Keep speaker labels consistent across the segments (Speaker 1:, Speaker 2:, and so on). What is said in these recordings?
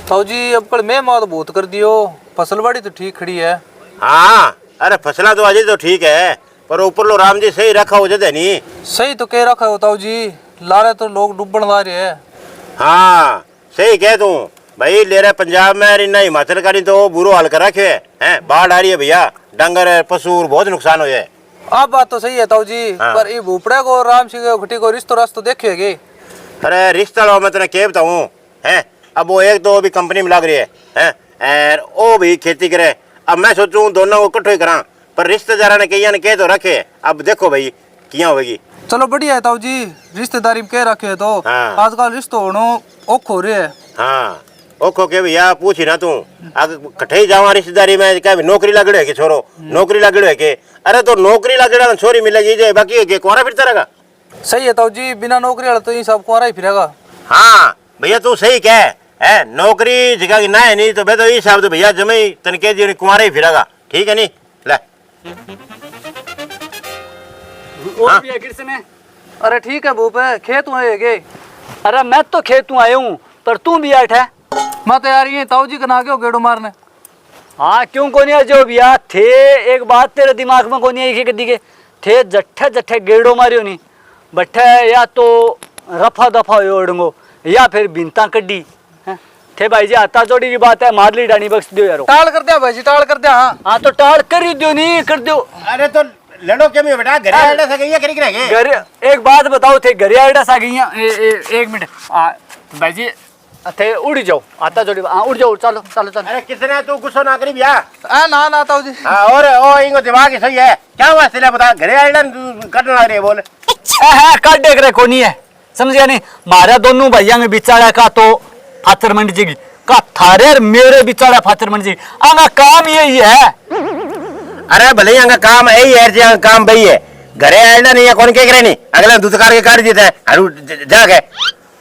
Speaker 1: ताऊ जी अब कल मैं मात बहुत कर दियो, फसल बाड़ी तो ठीक खड़ी है।
Speaker 2: हाँ अरे फसला तो अजय तो ठीक है, पर ऊपर लो राम जी सही रखा हो जाते नहीं।
Speaker 1: सही तो कह रखा हो ताऊ जी, लारे तो लोग डूबन ला रहे हैं।
Speaker 2: हाँ सही कह तू भाई, ले रहे पंजाब में इन्ना हिमाचल का नहीं तो बुरो हाल कर रखे है। बाढ़ आ रही है भैया, डंगर पशु बहुत नुकसान हो जाए।
Speaker 1: आप बात तो सही है ताऊ जी,
Speaker 2: हाँ।
Speaker 1: पर ये भूपड़े को राम सिंह घटी को रिश्तो रास्तो देखेगे।
Speaker 2: अरे रिश्ता लो मैं तेने कह बताऊँ है, अब वो एक तो अभी कंपनी में लग रही है और वो भी खेती करे। अब मैं सोचूं दोनों को इकट्ठे करा, पर रिश्तेदार ने कई ने कह तो रखे, अब देखो भाई किया होगी।
Speaker 1: चलो बढ़िया है ताऊ जी, रिश्तेदारी में कह रखे है तो
Speaker 2: हाँ।
Speaker 1: आजकल रिश्तो होनो औखो हो रहे है।
Speaker 2: हाँ ओखो के भैया पूछ ही ना तू, आगे कठे जावा रिश्तेदारी में क्या नौकरी लगड़े है कि छोरो नौकरी लगड़े है के। अरे तो नौकरी लगड़ा छोरी मिलेगी जे, बाकी के कोरा फिरता रहेगा।
Speaker 1: सही है ताऊ जी, बिना नौकरी वाला तो ये सब कुआरा ही फिरेगा।
Speaker 2: हाँ भैया तू सही कह है, नौकरी जगह की ना है नहीं तो मैं तो ये हिसाब तो भैया जमे तनके जी कुमारा ही फिरेगा। ठीक है नहीं ले
Speaker 3: और भी है किसने?
Speaker 1: अरे ठीक है भूप है, खेत हुए गे।
Speaker 3: अरे मैं तो खेतों आया हूँ, पर तू भी आठ है।
Speaker 1: मैं तो यार ये ताऊ जी का ना क्यों गेड़ो मारने।
Speaker 3: हाँ क्यों कोनी है जो भैया थे, एक बात तेरे दिमाग में कोनी आई कदी के थे जट्ठे जट्ठे गेड़ो मारियो नहीं बट्ठे, या तो रफा दफा ओढ़ो या फिर बिनता कड्डी हैं? थे भाई जी हाथा जोड़ी की बात है, मारली डानी बख्श दियो यारो।
Speaker 1: टाल कर दिया भाई जी, टाल कर दिया। हाँ
Speaker 3: हाँ तो टाल कर ही दियो, नहीं कर दियो।
Speaker 2: अरे तो लड़ो के में बेटा घरे आड़ा से गई करी करेंगे।
Speaker 3: घर एक बात बताओ, थे घर आइडा सा गई एक मिनट भाई जी थे उड़ जाओ, आता जोड़ी उड़ जाओ, चलो चलो चलो।
Speaker 2: अरे किसने तू गुस्सा ना करी भैया।
Speaker 1: ना ना ताऊ जी।
Speaker 2: हाँ और ओ इनको दिमाग ही सही है, क्या हुआ सिला बता घरे आड़ा कटने लग रही है बोल।
Speaker 3: काट देख रहे कोनी है, समझ गया नहीं? मारा दोनों भैया में बिचारा का तो फाचर मंडी जी का थारे और मेरे बिचारा फाचर मंडी जी आंगा काम यही है।
Speaker 2: अरे भले ही काम यही है जी, काम भाई है घरे आड़ा नहीं है कौन के करे नहीं, अगला दुतकार के काट देता है अरु जाके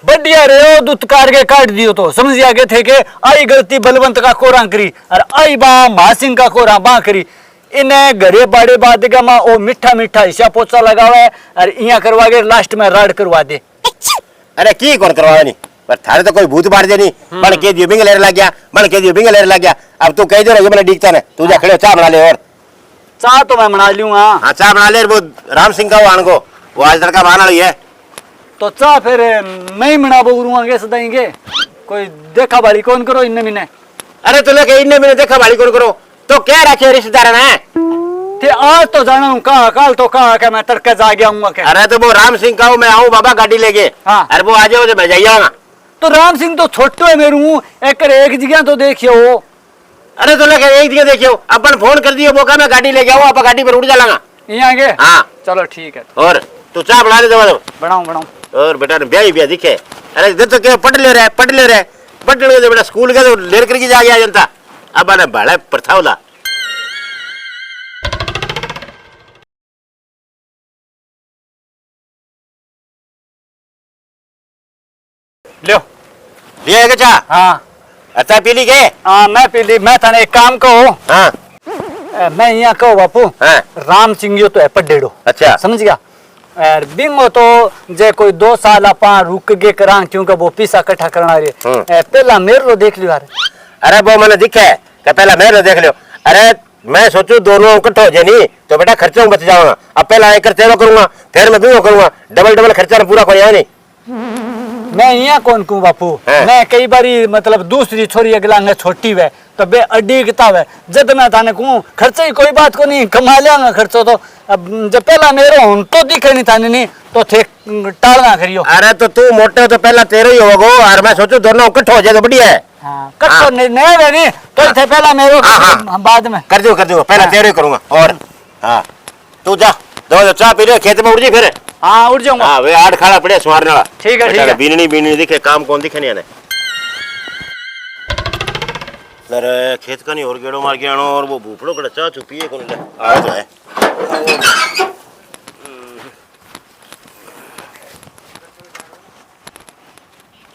Speaker 3: बढ़िया रे ओ दुत्कार के काट दियो तो समझ गए थे के आई गलती बलवंत का कोरा करी और आई बा महासिंह का कोरा बा करी। इन्हें घरे बाड़े बाद का मा ओ मीठा मीठा हिस्सा पोचा लगावे और इया करवा के लास्ट में राड करवा दे।
Speaker 2: अरे की कौन करवा नहीं, पर थारे तो कोई भूत बाढ़ दे नहीं बन के दियो बिंग लेर लग गया, बन के दियो बिंग लेर लग गया। अब तू कह दो रही मैंने डिगता ने तू जा खड़े चाय बना ले। और
Speaker 3: चाह तो मैं बना लूंगा।
Speaker 2: हाँ चाय बना ले, वो राम सिंह का वो आन को वो आज तड़का बहाना रही है।
Speaker 3: तो चाह फिर मैं ही मना बोलूंगा सदाएंगे, कोई देखा बाड़ी कौन करो इनने मिने।
Speaker 2: अरे तो लेके इनने मैंने देखा भाड़ी कौन करो तो क्या रखे रिश्तेदार ने
Speaker 3: थे आज तो जाना हूँ कहाँ, कल तो कहाँ के मैं तड़के जा गया हूँ के।
Speaker 2: अरे तो वो राम सिंह का मैं आऊँ बाबा गाड़ी लेके।
Speaker 3: हाँ।
Speaker 2: अरे वो आ जाओ मैं जाइएगा।
Speaker 3: तो राम सिंह तो छोटो है मेरू हूँ, एक जगह तो देखियो।
Speaker 2: अरे तो लेके एक जगह देखियो, अपन फोन कर दियो बोका मैं गाड़ी लेके आऊँ, आप गाड़ी पर उड़ जालांगा
Speaker 3: यहाँ के।
Speaker 2: हाँ
Speaker 3: चलो ठीक है।
Speaker 2: और तू चाय बना ले दो
Speaker 3: बनाऊं बनाऊं।
Speaker 2: और बेटा ब्याह दिखे। अरे इधर तो क्या पढ़ ले रहा है बेटा स्कूल का तो लेर करके जा गया जनता। अब आना बड़ा प्रथा होला
Speaker 3: लियो
Speaker 2: लिया चा।
Speaker 3: हाँ
Speaker 2: अच्छा पी ली के।
Speaker 3: हाँ मैं पी ली। मैं थाने एक काम कहो।
Speaker 2: हाँ
Speaker 3: मैं यहाँ कहो बापू।
Speaker 2: हाँ
Speaker 3: राम सिंह यो तो है पडेड़ो।
Speaker 2: अच्छा
Speaker 3: समझ गया? और बिंगो तो जे कोई 2 साल अपा रुक के करा क्योंकि वो पीसा इकट्ठा करना रे। पहला मेरे लो देख लियो यार।
Speaker 2: अरे वो मैंने दिखा है कि पहला मेरे देख लियो। अरे मैं सोचू दोनों इकट्ठे हो जाए नहीं तो बेटा खर्चा बच जाऊंगा। अब पहला एक तेरो करूंगा फिर मैं भी करूंगा, डबल खर्चा पूरा कर नहीं।
Speaker 3: मैं यहाँ कौन कहूँ बापू, मैं कई बारी मतलब दूसरी छोरी अगला ने छोटी वे तो बे अड्डी किताब है जब मैं थाने कहूँ खर्चे की कोई बात को नहीं कमा लिया खर्चो तो। अब जब पहला मेरे हूं तो दिखे नहीं थाने नहीं तो थे टालना करियो।
Speaker 2: अरे तो तू मोटे तो पहला तेरे ही होगो और मैं सोचू दोनों इकट्ठे हो जाए तो बढ़िया है।
Speaker 3: कट्टो नहीं तो थे पहला मेरे बाद में
Speaker 2: कर दो पहला तेरे करूंगा। और हाँ तू जा दो चाय पी ले, खेत में उड़ जी फिर।
Speaker 3: हाँ उड़ जाऊंगा।
Speaker 2: हाँ वे आड़ खड़ा पड़े सुमारने वाला।
Speaker 3: ठीक है
Speaker 2: बीननी दिखे काम कौन दिखे नहीं आने। अरे खेत का नहीं और गेड़ो मार के आनो और वो भूपड़ो कड़ा चाह चुपी कौन ले आ तो है।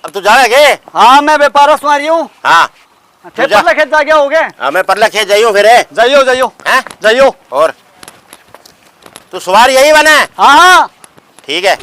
Speaker 2: अब तू जा रहे?
Speaker 3: हाँ मैं व्यापार सुमारी हूँ।
Speaker 2: हाँ
Speaker 3: परला खेत जा गया हो गए।
Speaker 2: हाँ मैं परला खेत जाइयो फिर।
Speaker 3: जाइयो।
Speaker 2: और तू सवार यही बना है?
Speaker 3: हाँ
Speaker 2: ठीक है।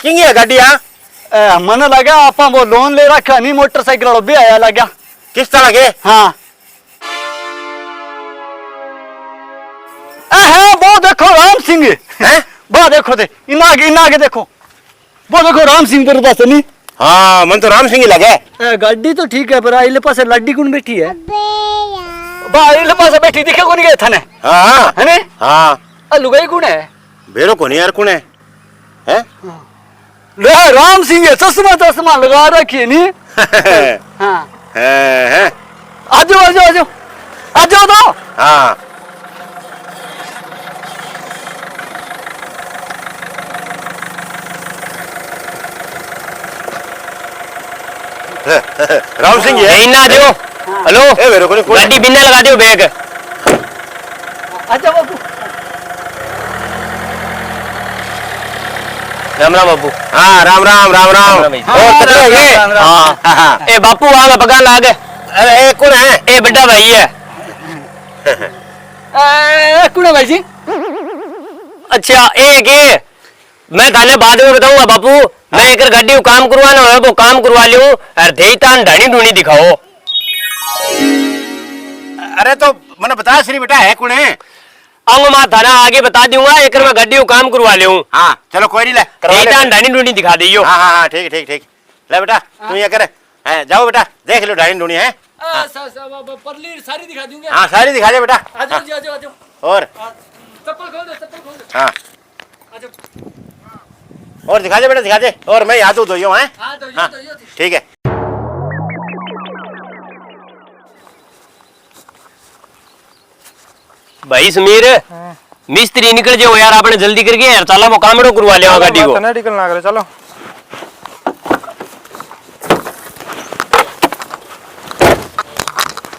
Speaker 2: किंग है गाड़ी आ
Speaker 3: मन लगा आप वो लोन ले रखा नहीं मोटरसाइकिल वाला भी आया लगा
Speaker 2: किस तरह के
Speaker 3: हाँ है वो देखो राम सिंह
Speaker 2: हैं
Speaker 3: वो देखो थे इना आगे देखो वो देखो राम सिंह तेरे पास नहीं
Speaker 2: हाँ मन तो राम सिंह ही लगे
Speaker 3: गाड़ी तो ठीक है पर आइले पास लड्डी कौन बैठी है आइले पास बैठी दिखे कौन गए थाने
Speaker 2: हाँ
Speaker 3: है ने
Speaker 2: हाँ
Speaker 3: लुगाई कौन है
Speaker 2: बेरो कौन यार कौन है हैं
Speaker 3: ले राम सिंह है चश्मा लगा रखी है नहीं हाँ
Speaker 2: हैं
Speaker 3: आ जाओ तो
Speaker 2: हाँ राम सिंह है
Speaker 4: यही ना दो हेलो
Speaker 2: ए मेरे को नहीं कोई
Speaker 4: गाड़ी बिना लगा दो बैग
Speaker 3: अच्छा बाबू
Speaker 4: राम राम बाबू
Speaker 2: हाँ राम राम राम राम
Speaker 4: राम भाई।
Speaker 2: और कितने हो गए
Speaker 3: राम, राम,
Speaker 2: हाँ हाँ
Speaker 4: ए बापू आगे पका लाग
Speaker 2: अरे ये कौन है
Speaker 4: ए बड़ा भाई है
Speaker 3: कौन है भाई जी
Speaker 4: अच्छा एक ये मैं थाने बाद में बताऊंगा बापू मैं एक गाड़ी को काम करवाना है वो काम करवा लियो और देईतान ढाणी ढूंढी दिखाओ
Speaker 2: अरे तो मैंने बताया श्री बेटा है कौन है
Speaker 4: आऊंगा मैं थाना आगे बता दूंगा एक मैं गाड़ी को काम करवा लियो
Speaker 2: हाँ चलो कोई नहीं ले करवा ले।
Speaker 4: देईतान ढाणी ढूंढी दिखा दियो
Speaker 2: हाँ हाँ हाँ ठीक ठीक ठीक ले बेटा तू ये कर हैं, जाओ बेटा देख लो ढाई ढूंढी है
Speaker 3: परली सारी दिखा दूंगा
Speaker 2: हाँ सारी दिखा दे बेटा
Speaker 3: आ जाओ
Speaker 2: और
Speaker 3: चप्पल खोल दो
Speaker 2: हाँ
Speaker 3: आ जाओ
Speaker 2: और दिखा दे बेटा दिखा दे और मैं हाथ धो है
Speaker 3: हाँ तो
Speaker 2: हाँ ठीक है
Speaker 4: भाई समीर मिस्त्री निकल जाओ यार आपने जल्दी करके यार चला वो काम करवा लिया गाड़ी को
Speaker 1: निकलना करे चलो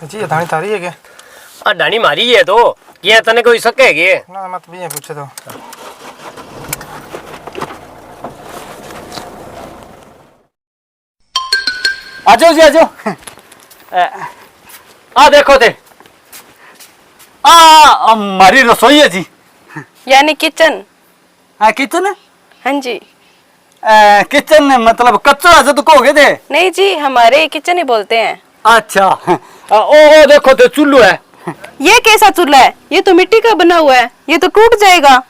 Speaker 1: जी धानी तारी है क्या
Speaker 4: ढाणी मारी है तो क्या तने कोई शक है क्या
Speaker 1: ना मत भी पूछे तो
Speaker 3: आ जाओ आ देखो थे हमारी रसोई है जी
Speaker 5: यानी किचन।
Speaker 3: हाँ किचन है
Speaker 5: हाँ जी।
Speaker 3: किचन मतलब कच्चा से तो कहोगे थे
Speaker 5: नहीं जी हमारे किचन ही बोलते हैं।
Speaker 3: अच्छा ओ देखो थे चुल्लू है
Speaker 5: ये कैसा चूल्हा है? ये तो मिट्टी का बना हुआ है, ये तो टूट जाएगा।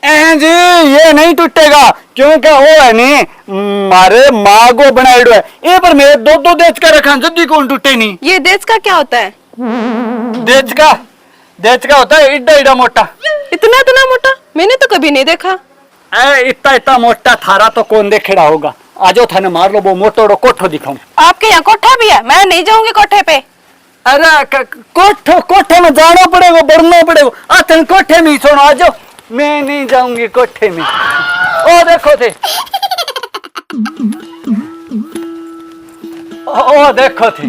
Speaker 3: जी ये नहीं टूटेगा क्योंकि वो है नहीं मारे माँ को बनाएडो है ये पर मेरे दो देश का रखा जल्दी कौन टूटे नहीं।
Speaker 5: ये देश का क्या होता है?
Speaker 3: देश का होता है इड्डा मोटा।
Speaker 5: इतना मोटा मैंने तो कभी नहीं देखा।
Speaker 3: इतना मोटा थारा तो कौन देखेड़ा होगा। आजो थाने मार लो वो मोटोड़ो कोठो दिखाऊं।
Speaker 5: आपके यहाँ कोठा भी है? मैं नहीं जाऊंगी कोठे पे।
Speaker 3: अरे कोठे में जाना पड़ेगा बढ़ना पड़ेगा। आथन कोठे में ही सुनो आजो मैं नहीं जाऊंगी कोठे में। ओ देखो थे ओ देखो थे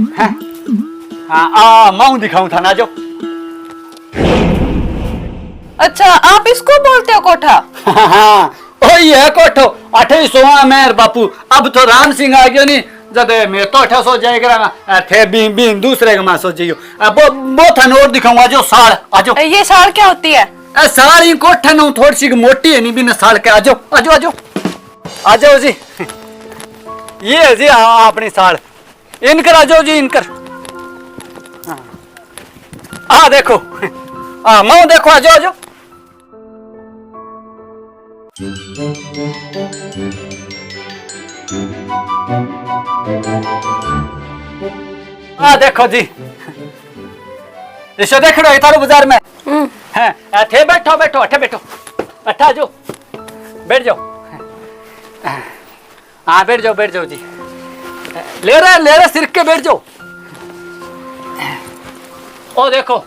Speaker 3: हाँ माऊ दिखाऊं था ना जो।
Speaker 5: अच्छा आप इसको बोलते हो कोठा?
Speaker 3: हाँ वही है कोठो। 2800 मेर बापू अब तो राम सिंह आ गयो नहीं जब मैं तो 800 जाएगा थे बीन दूसरे का मैं सोचियो वो थाने और दिखाऊंगा जो साड़ आजो।
Speaker 5: ये साड़ क्या होती है?
Speaker 3: साड़ ही कोठा न थोड़ी सी मोटी है नहीं बिना साड़ के आजो जी ये है जी अपनी साड़ इनकर आजो जी इनकर देखो माओ देखो आजो देखो जी इसे देख लो इतारो बाजार में है थे बैठो अठा जो बैठ जाओ। हाँ बैठ जाओ जी ले रहे सिर के बैठ जाओ। ओ देखो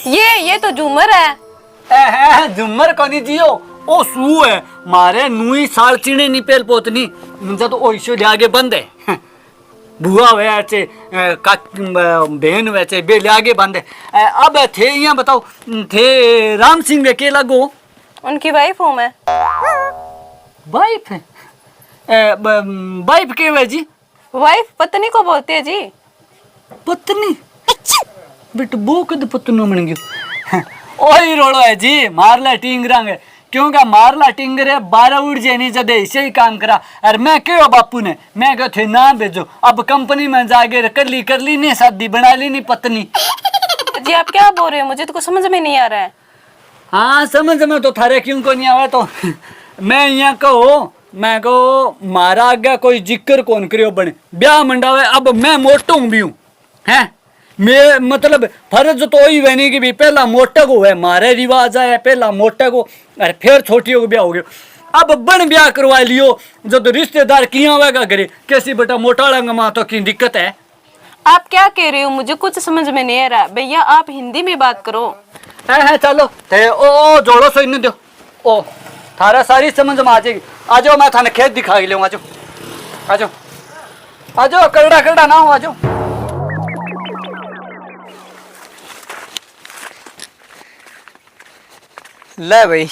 Speaker 5: ये तो झूमर है।
Speaker 3: झुमर को नहीं जियो ओ सू है मारे नुई साल चिड़े नहीं पेल पोतनी मुझे तो ओ इशो आगे बंद है बुआ वैसे बहन वैसे बे आगे बंद है। अब थे यहाँ बताओ थे राम सिंह वे के लगो
Speaker 5: उनकी वाइफ हूँ मैं।
Speaker 3: वाइफ है वाइफ के वे जी?
Speaker 5: वाइफ पत्नी को बोलते हैं जी।
Speaker 3: पत्नी बेट बो कद पत्नी बन गयो ओही रोड़ो है जी, मारला टिंगरांगे क्योंकि मारला टिंगरे 12 उड़ जाए नहीं जदे इसे ही काम करा। और मैं क्यों बापू ने मैं कहो थे ना भेजो, अब कंपनी में जाके कर ली नहीं शादी, बना ली नहीं पत्नी।
Speaker 5: जी आप क्या बोल रहे हो, मुझे तो कुछ समझ में नहीं आ रहा है।
Speaker 3: हाँ समझ में तो थारे क्यों को नहीं आवा, तो मैं यहाँ कहो मैं कहो मारा आगे कोई जिक्र कौन करियो बने ब्याह मंडावे। अब मैं मोटो भी हूँ हैं, मैं मतलब फर्ज तो वही बनी कि भी पहला मोटा को है, मारे रिवाज है पहला मोटा को अरे फिर छोटियों को ब्याह हो गया। अब बन ब्याह करवा लियो जो तो रिश्तेदार किया होगा करे कैसी बेटा मोटा लंगमा तो की दिक्कत है।
Speaker 5: आप क्या कह रहे हो, मुझे कुछ समझ में नहीं आ रहा। भैया आप हिंदी में बात करो।
Speaker 3: है चलो ते ओ जोड़ो सो इन्हें दो, ओ थारा सारी समझ में आ जाएगी। आ जाओ मैं थाने खेत दिखा ले, आ जाओ आ जाओ आ जाओ, करड़ा करड़ा ना हो, आ जाओ।
Speaker 6: ले भाई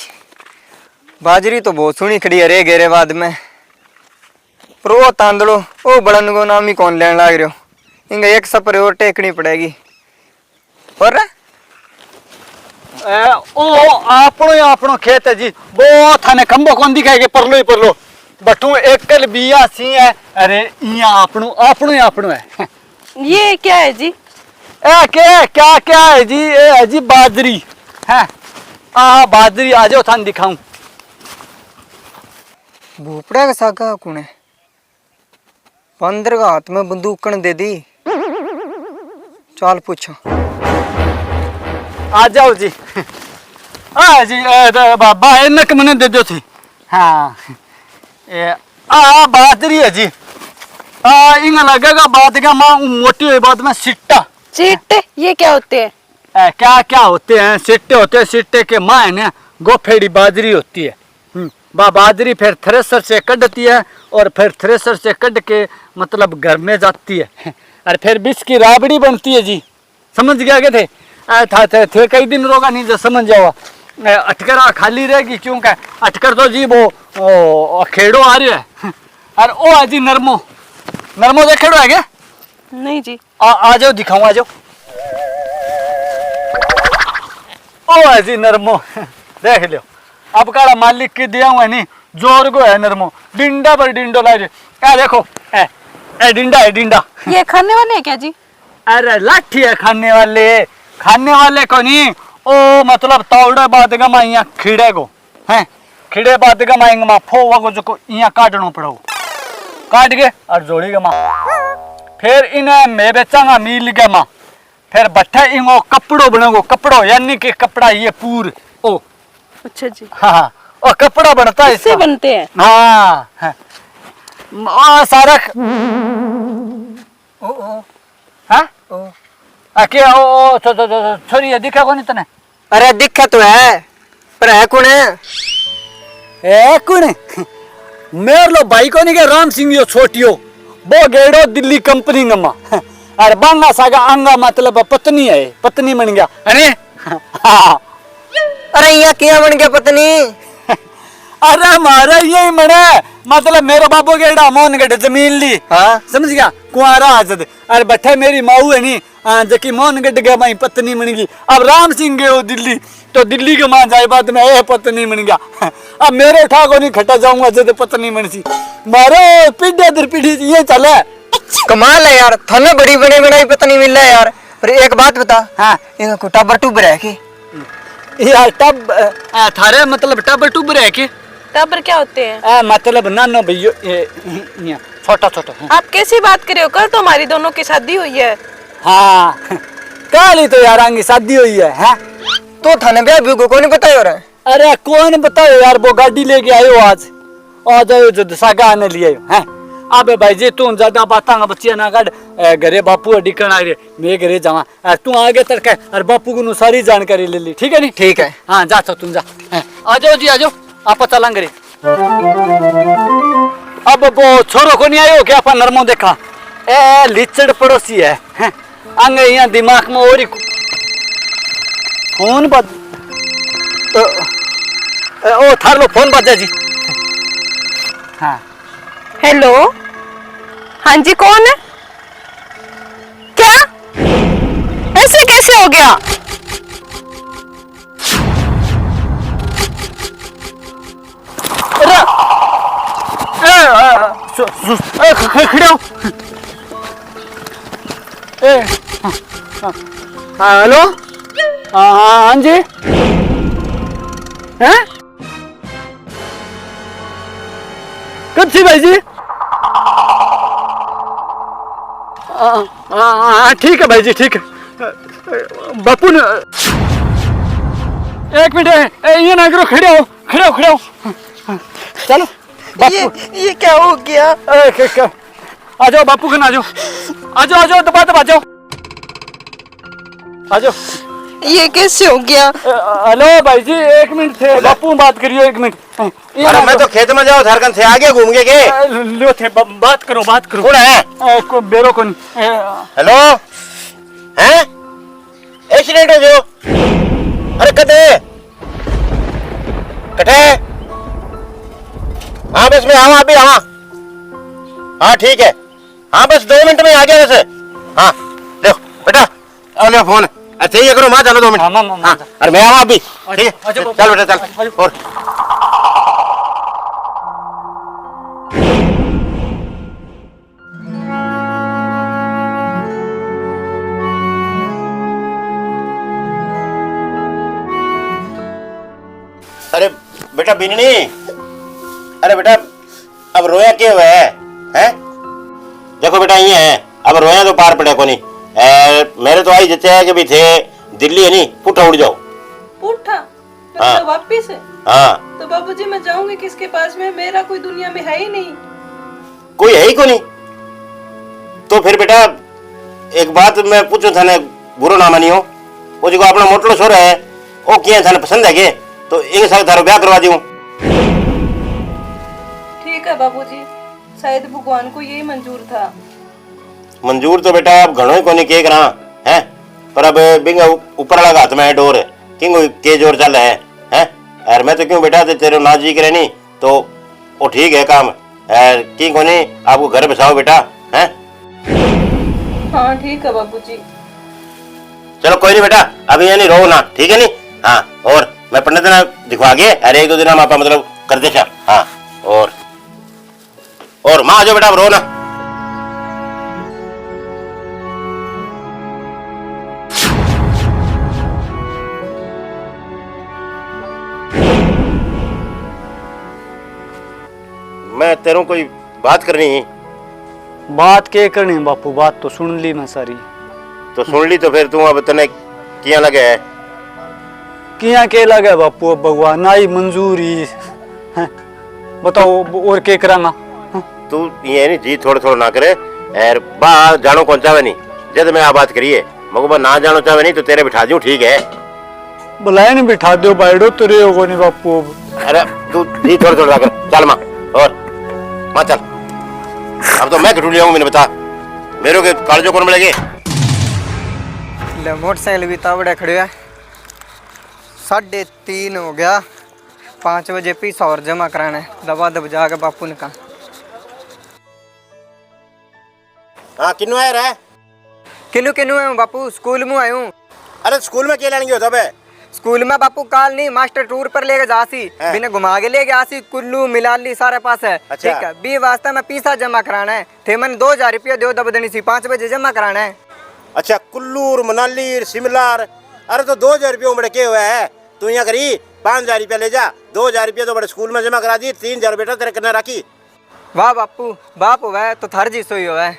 Speaker 6: बाजरी तो बहुत सोहनी खड़ी है रे घेरे बाद में, पर वो तांदड़ो ओ बड़न को नाम ही कौन लेने लाग रहे हो, इंगे एक सपरे और टेकनी पड़ेगी। और
Speaker 3: ओ आपनो खेत है जी, वो थाने खंबो कौन दिखाएगे परलो ही परलो बटू एकल बिया सी है। अरे इया आपनो है।
Speaker 5: ये क्या है जी?
Speaker 3: क्या है जी, ये है जी बाजरी है। बाजरी आ जाओ थाने दिखाऊं।
Speaker 6: भूपड़ा का सागा कौन है, बंदर का हाथ में बंदूकन दे दी, चल पूछो।
Speaker 3: आ जाओ जी। आ जी बाबा इनक मैंने दे दो थी। हाँ बाजरी है जी। इंग लगेगा बात का माँ मोटी हुई बात में सिट्टा।
Speaker 5: चिट्टे ये क्या होते हैं?
Speaker 3: क्या होते हैं, सिट्टे होते हैं। सिट्टे के माँ है ना गोफेड़ी बाजरी होती है। बाजरी फिर थ्रेसर से कटती है और फिर थ्रेसर से कट के मतलब घर में जाती है और फिर बिस की राबड़ी बनती है जी। समझ गया के थे कई दिन रोगा नहीं जो समझ जाओ। अटकर खाली रहेगी क्योंकि अटकर तो जी वो खेड़ो आ रही है। और ओ है जी नरमो देखेड़ो है क्या?
Speaker 5: नहीं जी।
Speaker 3: आ जाओ दिखाऊं, आ जाओ। ओ है जी नरमो देख लो। अब काड़ा मालिक की दिया हुआ नहीं जोर को है नरमो, डिंडा पर डिंडो ला रहे। देखो ए डिंडा है डिंडा।
Speaker 5: ये खाने वाले हैं क्या जी?
Speaker 3: अरे लाठी है खाने वाले को नहीं, ओ मतलब तौड़े बाद का मैं यहाँ खीड़े को हैं, खीड़े बाद का मैं माँ फोवा को जो यहाँ काटना पड़ो, काट के और जोड़ी के माँ फिर इन्हें मैं बेचांगा मिल के माँ फिर बट्ठे इंगो कपड़ो बनेगो। कपड़ो यानी कि कपड़ा ये पूर ओ।
Speaker 5: अच्छा जी।
Speaker 3: हाँ और कपड़ा बनता है
Speaker 5: इससे बनते हैं।
Speaker 3: हाँ सारा छोरी दिखा को नहीं तने?
Speaker 6: अरे दिखा तो है पर है कौन है?
Speaker 3: कौन मेरे लो भाई को नहीं के राम सिंह यो छोटियो वो गेड़ो दिल्ली कंपनी नमा और बांगा सागा आंगा मतलब पत्नी है, पत्नी बन गया। अरे हाँ
Speaker 6: अरे यहाँ क्या बन गया पत्नी?
Speaker 3: अरे हमारा यही मने मतलब मेरे बाबू गेड़ा मोहन गढ़ जमीन ली। हाँ समझ गया कुआरा आजद। अरे बट्ठे मेरी माऊ है नी जबकि मोहन गढ़ गया माई पत्नी बन गई। अब राम सिंह गए हो दिल्ली तो दिल्ली के मां जाए बाद में ये पत्नी बन गया। अब मेरे उठा को नहीं खटा जाऊंगा जब पत्नी बन सी मारे पीढ़ी दर पीढ़ी ये चले।
Speaker 6: कमाल है यार, थाने बड़ी बड़ी बनाई पत्नी मिल रहा है यार। पर एक बात बता, हाँ इनको टबर टूबर है कि
Speaker 3: यार टब थारे मतलब टबर टूबर है कि
Speaker 5: टबर क्या होते हैं?
Speaker 3: मतलब नानो भैया छोटा छोटा।
Speaker 5: आप कैसी बात कर रहे हो, कल तो हमारी दोनों की शादी हुई है।
Speaker 3: हाँ कल ही तो यार आंगी शादी हुई है।
Speaker 6: तो थाने ब्याह भी को नहीं बताया हो रहा है?
Speaker 3: अरे कौन बताओ यार, वो गाड़ी लेके आयो आज आ जाओ जो सागा आने लिए हैं। अबे भाई जी तू ज्यादा बातांगा बच्चिया ना काट, घरे बापू अडिकन आ रहे मैं घरे जावा, तू आगे तड़का और बापू को सारी जानकारी ले ली। ठीक है नी?
Speaker 6: ठीक है।
Speaker 3: हाँ जा तो तुम जा, आ जाओ जी आ जाओ आप चला घरे। अब वो छोरो को नहीं आयो क्या? अपन नरमो देखा ए लिचड़ पड़ोसी है आंगे यहाँ दिमाग में और फोन बज ओ थार लो फोन बजा जी। हाँ
Speaker 5: हेलो, हाँ जी कौन है? क्या ऐसे कैसे हो गया?
Speaker 3: खड़े हो। हेलो, हाँ जी, हैं कब से भाई जी? हाँ ठीक है भाई जी, ठीक है। बापू ने एक मिनट ये ना करो, खड़े हो खड़े हो खड़े हो। चलो
Speaker 6: ये क्या हो गया?
Speaker 3: आ जाओ बापू के ना, आ जाओ आ जाओ आ जाओ, दबा दबा जाओ, आ जाओ।
Speaker 5: ये कैसे हो गया?
Speaker 3: हेलो भाई जी, एक मिनट थे, बापू बात करियो एक मिनट।
Speaker 2: अरे मैं तो खेत में जाओ झारखंड से आगे घूम के
Speaker 3: लो थे, बात करो बात करो।
Speaker 2: कौन है?
Speaker 3: को बेरो को नहीं।
Speaker 2: हेलो, हैं एक्सीडेंट हो जो? अरे कदे कटे? हाँ बस मैं आवा अभी, हाँ हाँ ठीक है, हाँ बस 2 मिनट में आ गया वैसे। हाँ देखो बेटा, आओ ले फोन। अच्छा ये करो, माँ चलो 2 मिनट। हाँ अरे मैं आवा अभी, ठीक है चल बेटा चल। और अरे बेटा बिन्नी, अरे बेटा अब रोया क्यों है? हैं देखो बेटा ये है, अब रोया तो पार पड़े को नहीं। मेरे तो आई जचे है कि भी थे दिल्ली है नहीं, पुठा उड़ जाओ।
Speaker 5: पुठा?
Speaker 2: हाँ।
Speaker 5: तो वापिस?
Speaker 2: हाँ
Speaker 5: तो बाबूजी मैं जाऊंगी किसके पास में? मेरा कोई दुनिया में है ही नहीं।
Speaker 2: कोई है ही को नहीं। तो फिर बेटा एक बात मैं पूछूं थाने, बुरो ना मानियो, वो जो अपना मोटलो छोरा है वो किया थाने पसंद है के? तो एक साथ थारो ब्याह करवा दूं।
Speaker 5: ठीक है बाबूजी, शायद भगवान को यही मंजूर था।
Speaker 2: मंजूर तो बेटा अब घणो ही कोनी के करा है, पर अब बिंग ऊपर वाला हाथ में है डोर, किंग के जोर चल है हैं। यार मैं तो क्यों बेटा तेरे ना जी करे नहीं तो वो ठीक है काम यार, की कोनी आपको घर बसाओ बेटा हैं।
Speaker 5: हाँ ठीक है बाबूजी।
Speaker 2: चलो कोई नहीं बेटा, अभी ये नहीं रो ना, ठीक है नहीं। हाँ और मैं पंडित ना दिखवा के अरे 1-2 दिन हम आपका मतलब कर दे। हाँ और माँ आ जाओ बेटा, अब रो ना। मैं तेरों कोई बात करनी।
Speaker 3: बात के करनी बापू, बात तो सुन ली मैं सारी।
Speaker 2: तो सुन ली तो फिर तू अब तने किया लगे है?
Speaker 3: किया के लगे बापू, अब भगवान आई मंजूरी है, बताओ और के करांगा।
Speaker 2: तू ये नहीं जी थोड़ा थोड़ा ना करे यार, बाहर जानो कौन चाहे नहीं, जब मैं आ बात करिए मगो ना जानो चाहे नहीं तो तेरे बिठा दूं, ठीक है?
Speaker 3: बुलाए नहीं बिठा दो बाइडो तो रे होगो नहीं बापू।
Speaker 2: अरे तू जी थोड़ा थोड़ा कर चल माँ, और माँ चल। अब तो मैं घटू लिया हूँ, मैंने बता मेरे के कागजों कौन मिलेंगे?
Speaker 6: ले मोटरसाइकिल भी तावड़े खड़े है, 3:30 हो गया, 5 बजे पैसा और जमा कराना है। दबा दब जाके बापू ने कहा।
Speaker 2: हाँ किन्नू आया रहा है?
Speaker 6: किन्नू आयूँ बापू, स्कूल में आयूँ।
Speaker 2: अरे स्कूल में क्या लेने गए हो?
Speaker 6: स्कूल में बापू काल नहीं मास्टर टूर पर लेके जासी, बिना घुमा के लेके आसी, कुल्लू मिलाली सारे पास है।
Speaker 2: अच्छा।
Speaker 6: ठीक है, बी वास्ते में पैसा जमा कराना है, थे मैंने 2000 रुपया दो दब देनी सी, 5 बजे जमा कराना है।
Speaker 2: अच्छा कुल्लू मनाली शिमला, अरे तो 2000 रुपये उमड़े के हुए है, तू यहाँ करी 5000 रुपया ले जा, 2000 रुपया तो बड़े स्कूल में जमा करा दी, 3000 बेटा तेरे करना रखी।
Speaker 6: वाह बापू, बाप हुआ तो थर जी सोई हुआ है।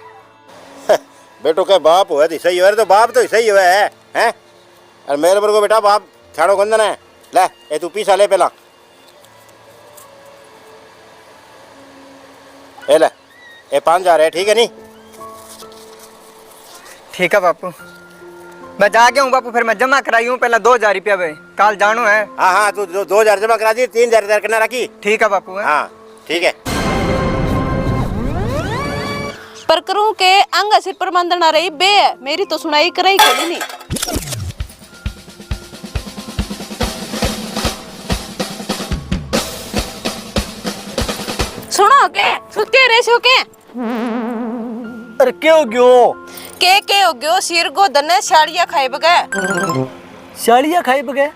Speaker 2: बेटो के बाप हुआ तो सही हुआ, तो बाप तो सही हुआ है हैं? और मेरे पर को बेटा बाप छाड़ो गंदन है। ले ए तू पीसा ले पहला, ए ले ए 5000 है, ठीक है नहीं?
Speaker 6: ठीक है बापू, मैं जा गया हूँ बापू, फिर मैं जमा कराई हूँ पहले 2000 रुपया भाई, काल जानू है।
Speaker 2: हाँ हाँ तू 2000 जमा करा दी, 3000 तेरे करना रखी।
Speaker 6: ठीक है बापू है?
Speaker 2: हाँ ठीक है।
Speaker 5: पर करूं के अंग सिर पर बंधन आ रही बे, मेरी तो सुनाई कराई खड़ी नहीं। सुनो के सुते रहे सो के?
Speaker 3: अरे क्यों गयो?
Speaker 5: के हो गयो? सिर को दने साड़ियां खाए बगे।
Speaker 3: साड़ियां खाई बगे?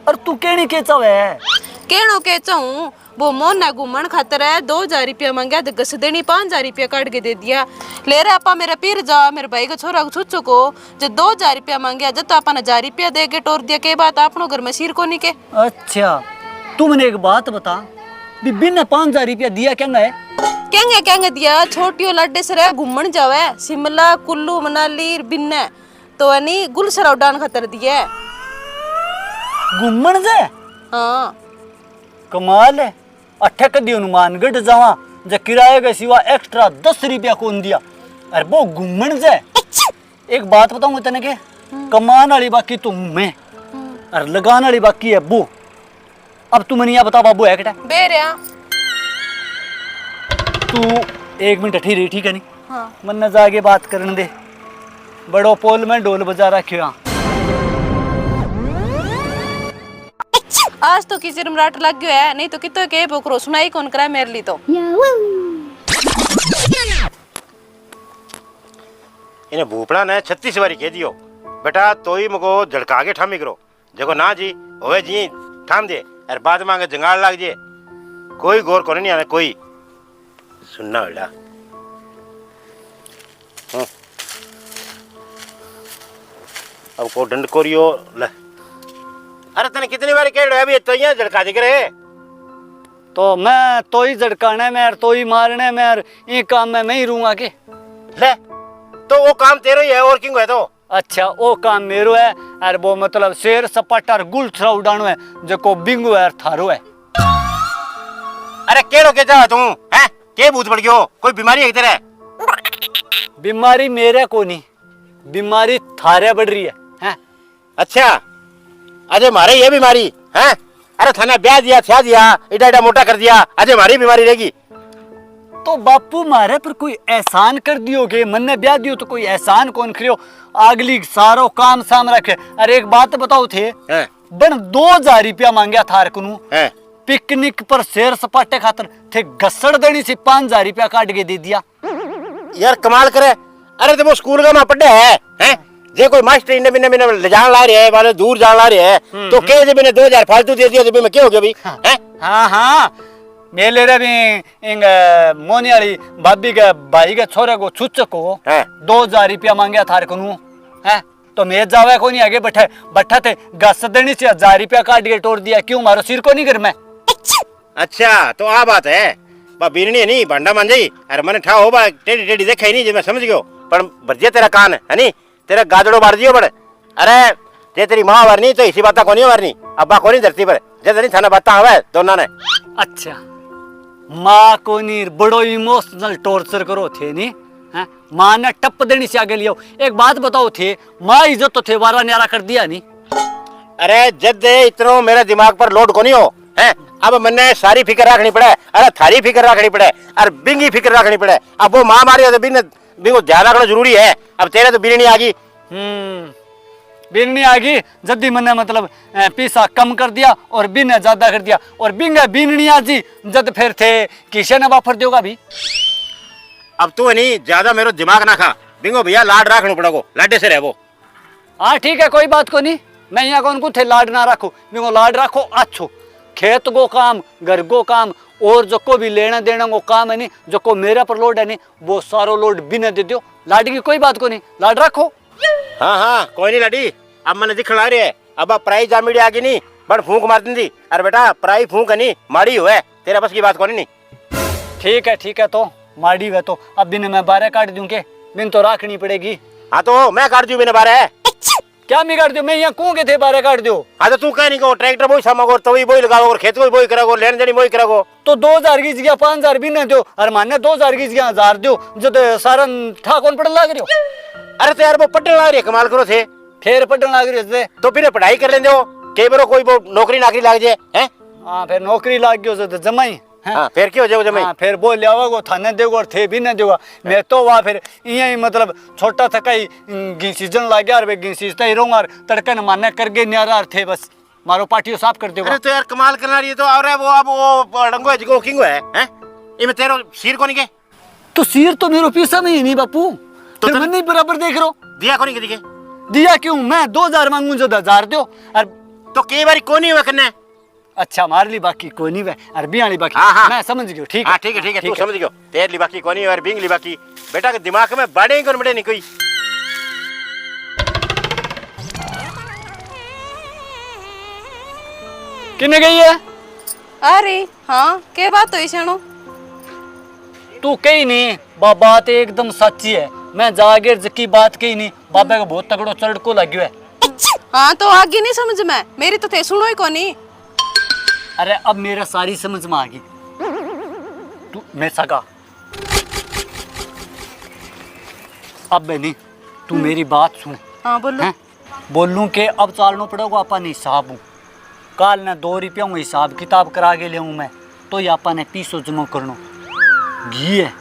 Speaker 3: और तू केनी के चावे?
Speaker 5: कहनो के चाहूं वो मोना घूमन खातर है 2000 रुपया मांगया तो घस देनी 5000 रुपया काट के दे दिया। ले रे आपा मेरा पीर जा मेरे भाई का छोरा को छुचो को जो 2000 रुपया मांगया जब तो अपन 1000 रुपया दे के टोर दिया के बात आपनो घर में सिर को नहीं के।
Speaker 3: अच्छा तू मैंने एक बात बता बिन 5000 रुपया दिया क्या है?
Speaker 5: केंगे दिया छोटियो लड्डे से घूमन जावे शिमला कुल्लू मनाली बिन्ने तो नहीं गुलसरा उड़ान खातर दिया।
Speaker 3: घूमन से?
Speaker 5: हाँ
Speaker 3: कमाल है। अठे कदी हनुमानगढ़ जावा जो किराए के सिवा एक्स्ट्रा 10 रुपया कौन दिया अरे वो घूमन से। एक बात बताऊं तने के कमान वाली बाकी तू मैं और लगान वाली बाकी है वो। अब तू मनिया बता बाबू है क्या
Speaker 5: बेरिया
Speaker 3: तू 1 मिनट ठीक रही ठीक है नहीं?
Speaker 5: हाँ
Speaker 3: मन न जाके बात करने दे बड़ो पोल में ढोल बजा रखे यहाँ।
Speaker 5: आज तो किसी रमराट लग गया है नहीं तो कितो के बोकरो सुनाई कौन करा मेरे लिए तो।
Speaker 2: इन्हें भूपड़ा ने 36 बारी कह दियो बेटा तो ही मको झड़का के ठामी करो देखो ना जी होवे जी ठाम दे और बाद में आगे जंगाल लाग जे कोई गौर को नहीं आने कोई सुनना बेटा। अब को डंड कोरियो ले अरे तने कितनी बार कह रहा है अभी तो यहाँ झड़का दिख रहे।
Speaker 3: तो मैं तो ही झड़काने में और तो ही मारने में और ये काम में मैं ही रहूंगा के।
Speaker 2: ले तो वो काम तेरा ही है और किंग है तो।
Speaker 3: अच्छा वो काम मेरो है और वो मतलब शेर सपाटा और गुलछरा उड़ानो है जो को बिंगो है और थारो है।
Speaker 2: अरे केड़ो के जा तू हैं के भूत पड़ गयो कोई बीमारी है तेरे?
Speaker 3: बीमारी मेरे को नहीं बीमारी थारे बढ़ रही है हैं?
Speaker 2: अच्छा अजय मारे ये बीमारी हैं? अरे थाना ब्याह दिया छा दिया इडा इडा मोटा कर दिया अजय मारी बीमारी रहेगी।
Speaker 3: तो बापू मारे पर कोई एहसान कर दियोगे मन ने ब्याह दियो तो कोई एहसान कौन करियो अगली सारो काम साम रखे। अरे एक बात बताओ थे बन 2000 रुपया मांगया थार कनु पिकनिक पर शेर सपाटे खातर थे घसड़ देनी से 5000 रुपया काट के दे दिया।
Speaker 2: यार कमाल करे। अरे तो वो स्कूल का मापड़े है जे कोई मास्टर इन्हें बिने ले जान ला रहे है वाले दूर जान ला रहे है तो के जे बिने 2000 फालतू दे दिया तो मैं क्या हो गया भाई हैं?
Speaker 3: हाँ मेले रे भी इंग मोनी वाली भाभी के भाई के छोरे को छुच को 2000 रुपया मांगया थार कनु है तो मैं जावे को नहीं आगे बैठा थे गस देनी से 1000 रुपया काट के तोड़ दिया क्यों मारो सिर को नहीं कर मैं।
Speaker 2: अच्छा तो आ बात है बा बीरनी नहीं भांडा मान जाई अरे मैंने ठा हो बा टेढ़ी टेढ़ी देखा ही नहीं जे मैं समझ गयो पर भरजे तेरा कान है नहीं तेरा गाजड़ो बार दियो बड़। अरे जे तेरी माँ वरनी तो इसी बात को नहीं वरनी अब्बा को नहीं धरती पर जे तेरी थाना बात हवे दोनों ने।
Speaker 3: अच्छा माँ को नहीं बड़ो इमोशनल टॉर्चर करो थे नहीं हैं? माँ ने टप देनी से आगे लियो। एक बात बताओ थे माँ इज्जत तो थे वारा न्यारा कर दिया नहीं।
Speaker 2: अरे जद इतनो मेरे दिमाग पर लोड को नहीं हो हैं? अब मैंने सारी फिक्र रखनी पड़े अरे थारी फिक्र रखनी पड़े और बिंगी फिक्र रखनी पड़े। अब वो माँ मारी तो बिंगो ध्यान रखना जरूरी है। अब तेरे तो बिरनी आ गई
Speaker 3: बिननी आ गई जल्दी मैंने मतलब पैसा कम कर दिया और बिन ज्यादा कर दिया और बिंगा बिननी आ जी जद फिर थे किसे ने वाफर दोगा भी।
Speaker 2: अब तू नहीं ज्यादा मेरे दिमाग ना खा बिंगो भैया लाड रखना पड़ेगो लाडे से रहो।
Speaker 3: हाँ ठीक है कोई बात को नहीं मैं यहाँ कौन को थे लाड ना रखो बिंगो लाड रखो अच्छो खेत को काम घर को काम और जो को भी लेना देना वो काम है नहीं जो को मेरा पर लोड है नहीं वो सारो लोड बिना दे दो लाड की कोई बात को नहीं लाड रखो।
Speaker 2: हाँ हाँ कोई नहीं लाडी अब मैंने दिखला रही है अब प्राइज जामिड़ी आगे नहीं बड़ फूंक मार दी अरे बेटा प्राई फूंक नहीं माड़ी हुए तेरा बस की बात कोनी नहीं।
Speaker 3: ठीक है तो माड़ी हुए तो अब बिन मैं 12 काट दूं के बिन तो रखनी पड़ेगी।
Speaker 2: हाँ तो मैं काट दू मैंने 12
Speaker 3: क्या मैं काट दू मैं यहाँ कूँ के थे 12 काट दो।
Speaker 2: हाँ तो तू कह नहीं को ट्रैक्टर बोई सामगो तो बोई लगाओ और खेत को बोई करागो लेन देनी बोई करागो
Speaker 3: तो 2000 की जगह 5000 भी न दो और माने 2000 की जगह 1000 दो जो सारन ठा कौन पढ़ लाग रही हो।
Speaker 2: अरे तो यार वो पढ़ने लग रही है कमाल करो थे
Speaker 3: फिर पढ़ने लाग रही है
Speaker 2: तो फिर पढ़ाई कर लेंगे हो कई बार कोई वो नौकरी नाकरी लाग जाए हैं?
Speaker 3: हाँ फिर नौकरी लाग गयो जो जमाई
Speaker 2: हाँ फिर क्यों हो जाए
Speaker 3: फिर वो लियावागो थाने देगो और थे भी न देगा मैं तो वहाँ फिर यही मतलब छोटा था कहीं सीजन लाग गया और वे सीजता ही रहूंगा और तड़के न मारने कर गए न्यारा थे बस मारो पार्टियों साफ कर देगा।
Speaker 2: अरे तो यार कमाल करना रही है तो और वो अब वो डंगो है जिको किंग है हैं? ये मैं तेरा सिर को नहीं के
Speaker 3: तो सिर तो मेरे पीछा में ही नहीं बापू तो मैं नहीं बराबर देख रहा
Speaker 2: दिया को नहीं के
Speaker 3: दिया क्यों मैं 2000 मांगू जो 1000 दो और
Speaker 2: तो कई बार को नहीं हुआ करना
Speaker 3: अच्छा मार ली बाकी कोई नहीं वे अरबी वाली बाकी
Speaker 2: हाँ, हाँ।
Speaker 3: मैं समझ गयो ठीक है
Speaker 2: हाँ ठीक है तू समझ गयो तेरे ली बाकी कोनी और बिंग ली बाकी बेटा के दिमाग में बड़े कौन बड़े नहीं कोई
Speaker 3: किने गई है
Speaker 5: अरे हाँ के बात तो इशानो
Speaker 3: तू कही नहीं बात एकदम सच्ची है मैं जागीर की बात कही नहीं बाबा का बहुत तगड़ो चढ़को लग गयो है
Speaker 5: हाँ तो आगे नहीं समझ में मेरी तो थे सुनो ही कोनी
Speaker 3: अरे अब मेरा सारी समझ में आ गई तू मैं सगा अब नहीं तू मेरी बात सुन
Speaker 5: हाँ बोलो
Speaker 3: हैं? बोलूं के अब चालना पड़ेगा अपन हिसाब हूँ काल ने 2 रुपया में हिसाब किताब करा के ले मैं तो ये अपन ने 300 जमा करनो घी है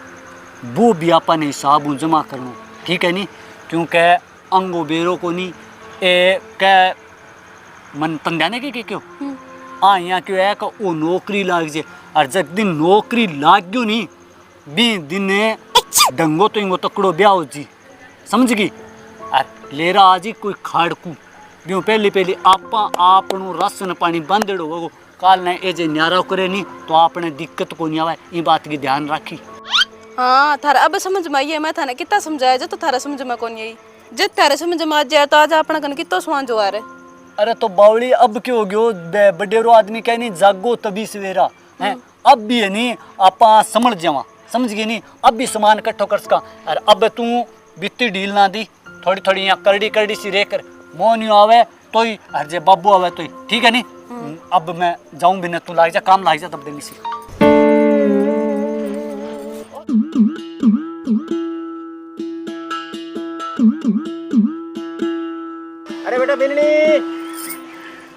Speaker 3: वो भी अपन ने हिसाब हूँ जमा करनो ठीक है नहीं क्योंकि अंगो बेरो को नहीं ए कै मन तंदाने के क्यों हाँ यहाँ क्यों है कि वो नौकरी लाग जाए और जब दिन नौकरी लाग गयो नहीं बी दिन डंगो तो इंगो तकड़ो ब्याह हो जी समझ गई और लेरा आज कोई खाड़कू ब्यों पहली आपनो राशन पानी बांधेड़ो होगो काल ने ए जे न्यारा करे नहीं तो आपने दिक्कत को नहीं आवे ये बात की ध्यान रखी
Speaker 5: हाँ थारा अब समझ में आई है मैं थाने कितना समझाया जो तो थारा समझ में कौन आई जित थारे समझ में आ जाए तो आज अपना कन कितो सुहान जो आ रहे
Speaker 3: अरे तो बावली अब क्यों हो गयो बडेरो आदमी कह नहीं जागो तभी सवेरा है अब भी है नहीं आपा समझ जावा समझ गई नहीं अब भी सामान इकट्ठो कर सका और अब तू बित्ती ढील ना दी थोड़ी थोड़ी यहाँ करड़ी सी रह कर मोन आवे तो ही और जे बाबू आवे तो ही ठीक है नहीं अब मैं जाऊं बिना तू लाग जा काम लाग जा तब देनी सी
Speaker 2: अरे बेटा बिननी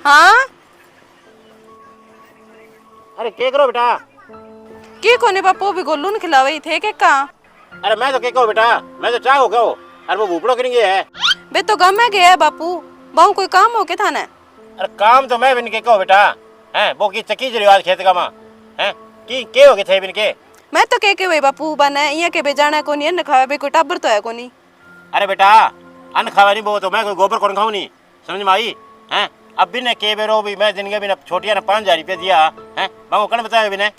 Speaker 5: हाँ
Speaker 2: अरे के करो बेटा
Speaker 5: की कोने बापू भी गोलू ने खिलावे थे के का
Speaker 2: अरे मैं तो के कहो बेटा मैं तो चाहो कहो अरे वो भूपड़ो करेंगे है
Speaker 5: बे तो गम में गया बापू बहु कोई काम हो के थाने
Speaker 2: अरे काम तो मैं बिन के कहो बेटा हैं वो की चकी रिवाज खेत का मां हैं की के हो गए थे बिन के
Speaker 5: मैं तो के वही बापू बने इया के बेजाना कोनी अन्न खावे बे कोई टाबर तो है कोनी
Speaker 2: अरे बेटा अन्न खावा नहीं वो तो मैं कोई गोबर कौन खाऊं नहीं समझ में आई हैं अब बिन के बेरो भी मैं दिन के बिन छोटिया ने 5000 रुपया दिया हैं मैं कौन बताया बिन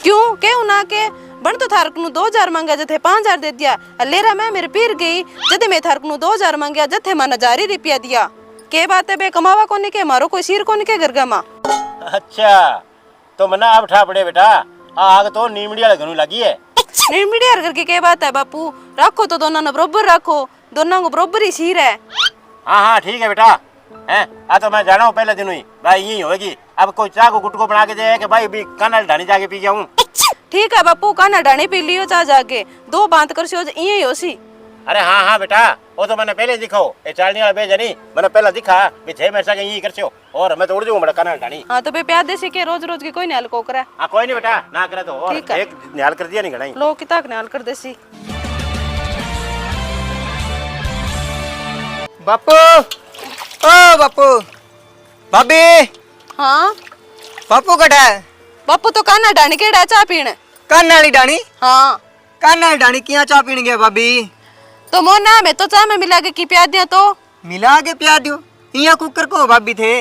Speaker 5: क्यों क्यों ना के बन तो थारक नु 2000 मांगा जथे 5000 दे दिया लेरा मैं मेरे पीर गई जदे मैं थारक नु 2000 मांगया जथे मन 1000 रुपया दिया के बात है बे कमावा कोनी के मारो कोई सिर कोनी के गरगमा
Speaker 2: अच्छा तो मना अब ठा पड़े बेटा आग तो नीमड़ी वाले घनु लगी है
Speaker 5: नहीं मीडिया करके के बात है बापू रखो तो दोनों ने बरोबर रखो दोनों को बरोबर ही सिर है
Speaker 2: हाँ हाँ ठीक है बेटा हैं आ तो मैं जाना हूँ पहले दिन हुई भाई यही होगी अब कोई चाह को गुटको बना के दे कि भाई भी कानल ढानी जाके पी गया हूँ
Speaker 5: ठीक है बापू काना डाने पी लियो चाह जाके 2 बात कर सो यही होसी
Speaker 2: अरे हाँ हाँ बेटा वो तो मैंने पहले दिखाओ ये चालनी वाला भेजा नहीं मैंने पहले दिखा भी थे मेरे साथ यही कर और मैं तो उड़ जाऊँ बड़ा कानल ढानी
Speaker 5: हाँ तो बे प्यार देसी के रोज रोज की कोई निहाल को करे
Speaker 2: हाँ कोई नहीं बेटा ना करे तो और
Speaker 5: ठीक है।
Speaker 2: एक निहाल कर दिया नहीं घना
Speaker 5: लो किताक निहाल कर देसी
Speaker 6: बापू ओ बापू भाभी
Speaker 5: हाँ
Speaker 6: बापू कटा है
Speaker 5: बापू तो काना डाने के डा चाह पीने
Speaker 6: कान वाली डाणी
Speaker 5: हाँ
Speaker 6: कान वाली डाणी किया चाह पीने गया भाभी
Speaker 5: तो मोर नाम है तो चाह में मिला के की प्यार दिया तो
Speaker 6: मिला के प्यार दियो यहाँ कुकर को भाभी थे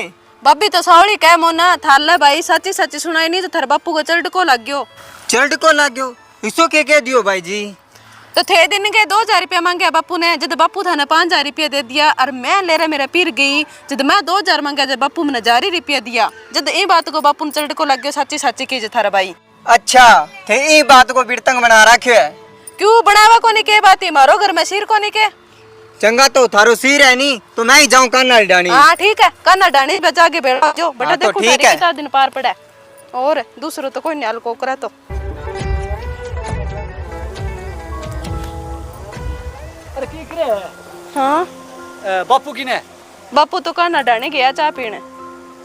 Speaker 5: बब्बी तो सावड़ी कह मोना थाला भाई सच्ची सच्ची सुनाई नहीं तो थार बापू को चल्ट को लग गयो
Speaker 6: चल्ट को लग गयो इसो के कह दियो भाई जी
Speaker 5: तो थे दिन के 2000 रुपया मांगे बापू ने जब बापू थाने 5000 रुपया दे दिया और मैं ले रहा मेरा पीर गई जब मैं 2000 मांगा जब बापू ने 1000 रुपया दिया जब ये बात को बापू ने चल्ट को लग गयो सच्ची सच्ची की थारा भाई
Speaker 6: अच्छा थे ये बात को बिरतंग बना रखे है
Speaker 5: क्यों बनावा को नहीं के बात है मारो घर में सिर को नहीं के
Speaker 6: चंगा तो थारो सिर है नी तो मैं ही जाऊं कान वाली डाणी
Speaker 5: हाँ ठीक है काना डाणी बचा के बैठा जो बेटा
Speaker 6: हाँ, तो
Speaker 5: देखो
Speaker 6: ठीक
Speaker 5: सारे
Speaker 6: है।
Speaker 5: कितना दिन पार पड़ा है। और दूसरों तो कोई न्याल को करा तो
Speaker 3: अरे की करे
Speaker 5: हाँ
Speaker 3: बापू की ने
Speaker 5: बापू तो काना डाणी गया चाह पीने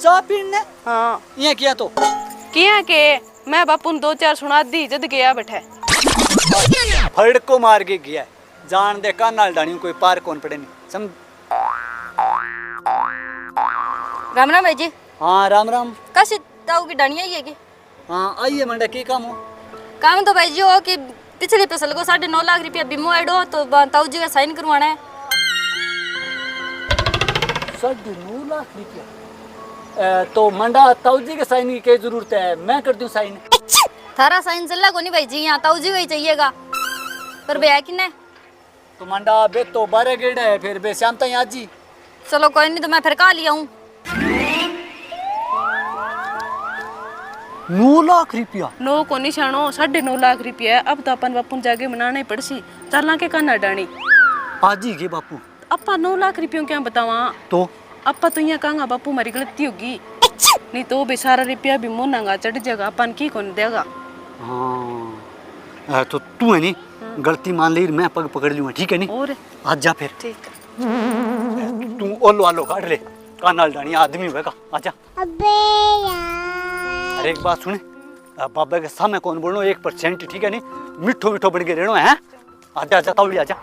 Speaker 3: चाह पीने
Speaker 5: हाँ
Speaker 3: ये किया तो
Speaker 5: किया के मैं बापू ने 2-4 सुना दी जद गया बैठे
Speaker 3: फड़ को मार के गया है। जान दे कान नाल डाणी कोई पार कौन पड़े नहीं समझ
Speaker 7: राम राम भाई जी
Speaker 3: हाँ राम राम
Speaker 7: कैसे ताऊ की डानिया ही है कि
Speaker 3: हाँ आइए मंडा की काम हो
Speaker 7: काम तो भाई जी हो कि पिछली फसल को 9.5 लाख रुपया बीमो ऐड हो तो ताऊ जी का साइन करवाना है
Speaker 3: 9.5 लाख रुपया तो मंडा ताऊ जी के साइन की क्या जरूरत है, मैं कर दूं साइन।
Speaker 7: थारा साइन चला को नहीं भाई जी, यहाँ ताऊ जी वही चाहिएगा पर भैया कि नहीं।
Speaker 3: तो मंडा बे तो 12 गेड़ है, फिर बे शाम तक आज जी।
Speaker 7: चलो कोई नहीं, तो मैं फिर कहा लिया हूँ।
Speaker 3: 9 लाख रुपया
Speaker 5: 9 को निशानो 9.5 लाख रुपया। अब तो अपन बापू जाके मनाना ही पड़सी, चलना के काना डाणी
Speaker 3: आज ही के बापू।
Speaker 5: अपा 9 लाख रुपयों क्या बतावा,
Speaker 3: तो
Speaker 5: अपा तो यहाँ कहांगा बापू हमारी गलती होगी, नहीं तो बेसारा रुपया भी मोनांगा चढ़ जाएगा, अपन की कौन देगा।
Speaker 3: हाँ तो तू है नहीं गलती मान ली, मैं पग पकड़ लूंगा, ठीक है नहीं।
Speaker 5: और
Speaker 3: आज जा फिर।
Speaker 5: ठीक
Speaker 3: तू ओलो आलो काट ले, कानाल डाणी आदमी होगा। आजा।
Speaker 8: अबे यार।
Speaker 3: अरे एक बात सुने, बाबा के सामने कौन बोलनो 1%, ठीक है नहीं, मिठो मिठो बन के रहना है। आजा आजा तावड़ी आजा।